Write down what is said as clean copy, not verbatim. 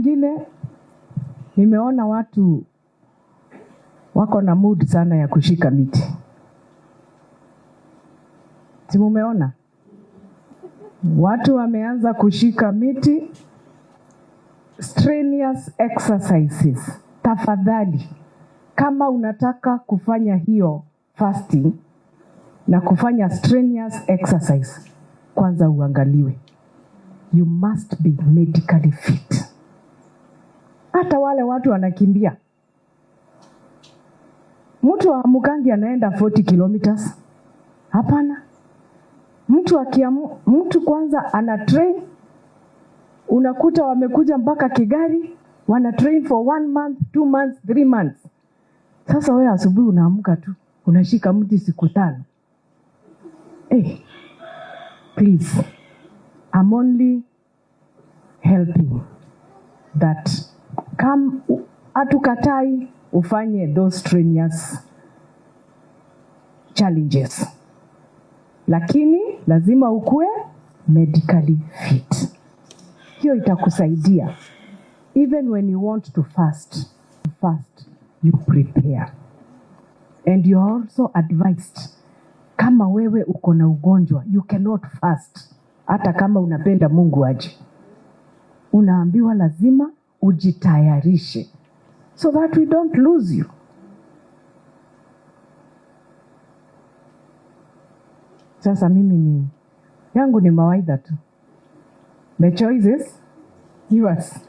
Ingine nimeona watu wako na mood sana ya kushika miti. Si mumeona? Watu wameanza kushika miti, strenuous exercises. Tafadhali, kama unataka kufanya hiyo fasting na kufanya strenuous exercise, kwanza uangaliwe. You must be medically fit. Hata wale watu wanakimbia. Mtu wa Mukangi anaenda 40 kilometers. Hapana. Mtu kwanza ana train. Unakuta wamekuja mpaka Kigari, wana train for 1 month, 2 months, 3 months. Sasa wewe asubuhi unaamka tu, unashika mti siku 5. Please. I'm only helping that hatukatai ufanye those strenuous challenges, lakini lazima ukue medically fit. Hiyo itakusaidia. Even when you want to fast, you prepare. And you are also advised, kama wewe uko na ugonjwa, you cannot fast. Hata kama unapenda Mungu aje, unaambiwa lazima ujitayarishe, so that we don't lose you. Sasa mimi yangu ni mawaidha tu. The choice is yours.